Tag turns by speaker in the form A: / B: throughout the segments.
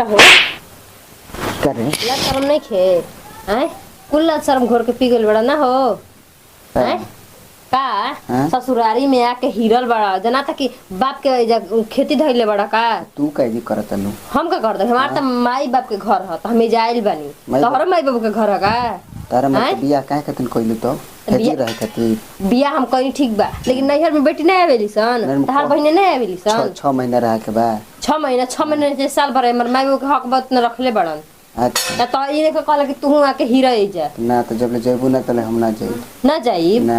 A: कहो
B: करे
A: ला शर्म नहीं खे हैं कुल्ला शर्म घोर के पी गइल बड़ा ना हो हैं का
B: हाँ?
A: ससुरारी में आके हिरल बड़ा जना तक कि बाप के खेती धइले बड़ा का
B: तू कैदी करत नु
A: हम का कर दे हमार त माई बाप के घर ह त हमें जाइल बानी तोहरो माई बाप के घर ह का
B: तारा मत बिया काहे खातिर कइलू तो खेती रहे खातिर
A: बिया हम करी ठीक बा लेकिन नैहर में बेटी नहीं आवेली सन तहार बहिने नहीं आवेली सन
B: 6 महीना रह के बा
A: 6 महीना से साल भर हमर माई बाप के हक बात न रखले बड़न
B: अच्छा
A: त इने के कहला कि तू आके हीरा जा
B: ना तो जब ले जेबू ना तले हम ना जाई
A: ना जाई
B: ना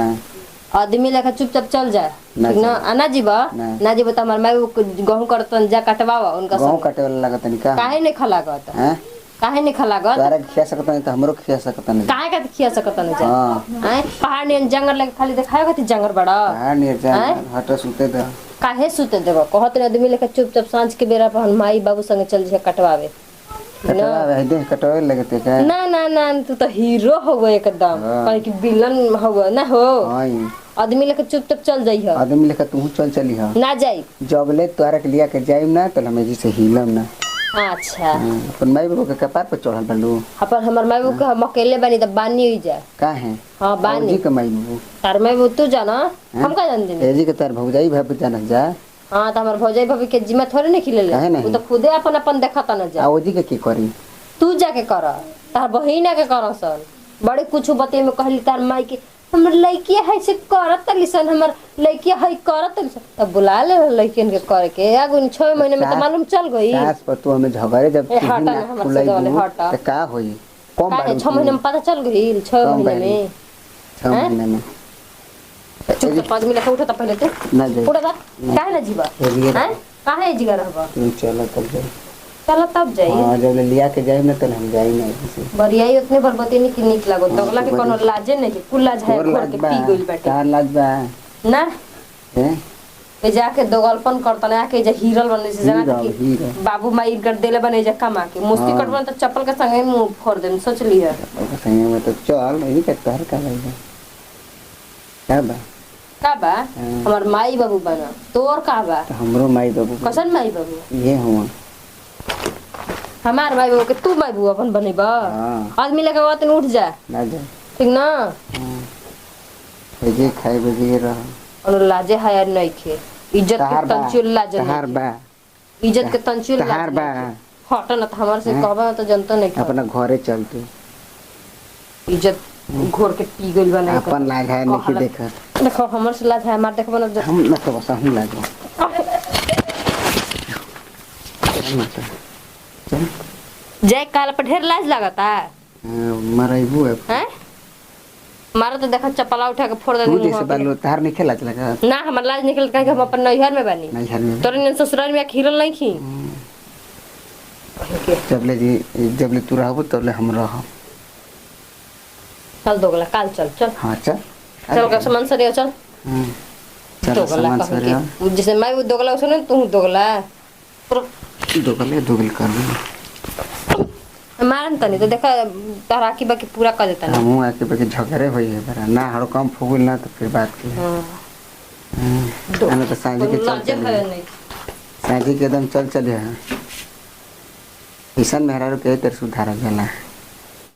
A: आदमी लेकर चुपचाप चल जाए
B: ना
A: ठीक ना आना जीबा ना जीबा तो हमार माई गेहूं करतन जा कटवावा उनका
B: गेहूं काटे वाला लागत नहीं का
A: काहे नहीं खलागत
B: हैं
A: काहे नहीं खलागत
B: तारा खिया सकत नहीं तो हमरो खिया सकत नहीं
A: काहे का खिया सकत नहीं जा
B: हां
A: हैं पहाड़ ने जंगल लेके खाली दिखाए खातिर जंगल बड़ा
B: हां नहीं जा हट सुते दे
A: काहे सुते देबो कहत ने आदमी लेकर चुपचाप सांझ के बेरा पर माई बाबू संगे चल जे कटवावे
B: कटवा दे कटवे लगते का
A: ना ना ना तू तो हीरो हो गए एकदम कहीं कि विलन हो ना हो
B: हां
A: आदमी लेकर चुपचाप चल जाई है
B: आदमी लेकर तू चल चली हां
A: ना जाई
B: जब ले तोरा के लिया के जाइम ना तो हमें जी से हिलम ना
A: अच्छा
B: अपन माई बाबू के कपार पर चढ़ल बलू
A: अपन हमर माई बाबू के हम अकेले बानी त बानी होई जा
B: का है
A: हां बानी
B: जी के माई बाबू
A: तार माई बाबू तू जाना हम का जान देनी
B: ए जी के तार भौजाई भाभी जाना जा
A: हां त हमर भौजाई भाभी के जिम्मा थोड़े नहीं खिले
B: काहे नहीं?
A: वो तो खुदे अपन अपन देखता न जा
B: आ ओजी के की करी
A: तू जाके कर तार बहिना के करसन बड़े कुछ बते में कहली तार माई के हमर लइकिया है से करत लिसन हमर लइकिया है करत लिसन तब बुला ले लइकियन के करे के आगु 6 महीने में तो मालूम चल गई
B: सास पर तू हमें झगड़े जब
A: ए, हटा ना, हमर से वाले हटा।
B: तो का होई कम
A: काहे
B: बाड़ू
A: 6 महीने में पता चल गई 6
B: कम
A: महीने में
B: 6 महीने में
A: चुप तो 5 मिनट उठा त पहले ते
B: ना जाई
A: उड़ा दा काहे ना जीवा
B: एलिए
A: हैं काहे जीगा रहबा
B: तू चल तब जाई
A: चल तब जाई
B: हां जब ले लिया के जाई ना तो हम जाई ना ऐसे
A: बरियाई उतने बरबती नहीं कि निक लागो तगला के कोनो लाजे नहीं कि कुल्ला झाए घर के पी गइल बाटे
B: तार लाज बा
A: ना
B: हैं
A: पे जाके दोगलपन करतन आके जे हीरल बने से जना कि
B: हीरो
A: बाबू माई कर देले बने जे कमा के मुस्ती कटवन तो चप्पल के संगे मुंह फोड़ देम सोच ली है
B: संगे में तो चल यही के तार का लगे का बा
A: का बा हमर माई बाबू बना तोर का बा
B: तो हमरो माई बाबू
A: कसन माई बाबू
B: ये हुआ
A: हमार माई बाबू के तू माई बाबू अपन बनेबा
B: हां
A: आदमी लेके वतन उठ जा
B: ना जा
A: ठीक ना
B: ए जे खाए बजे रह
A: और लाजे हायर नहीं खे इज्जत के तंचुल लाज
B: तहार बा
A: इज्जत के तंचुल
B: तहार बा
A: हट न त हमर से कहबा त जनता नहीं खा
B: अपना घरे चल तू
A: इज्जत घोर के पी गइल बा नहीं
B: अपन लाग है नहीं देख
A: देखो हमर से लाज है मार देखबा न
B: हम न तो बस हम लागो चल
A: जय काल पर ढेर लाज लागता
B: मरैबू है
A: हैं मारा तो देखा चपला उठा के फोड़ दे
B: तू जैसे बालो तार नहीं खेला लगा
A: ना हमर लाज निकल के हम अपन नैहर में बानी
B: नहीं घर में
A: तोरे ने ससुराल में खिरल नहीं खी
B: जब ले तू रहबो तब ले हम रह
A: चल दोगला काल चल चल
B: हां चल
A: चल का सामान सरिया चल
B: चल
A: दोगला
B: सामान
A: कह
B: सरिया
A: के जैसे मैं वो दोगला सुन तू दोगला
B: दोगल कर
A: मारन तनी तो देखा तारा की बाकी पूरा कर देता ना
B: हमहू आके बाकी झगड़े होई है बरा ना हर कम फुगुल ना तो फिर बात की आना तो सांझी के चल
A: लाजे है नहीं
B: सांझी के एकदम चल चले हैं ईसन मेहरारू के तेरे सुधारा जाला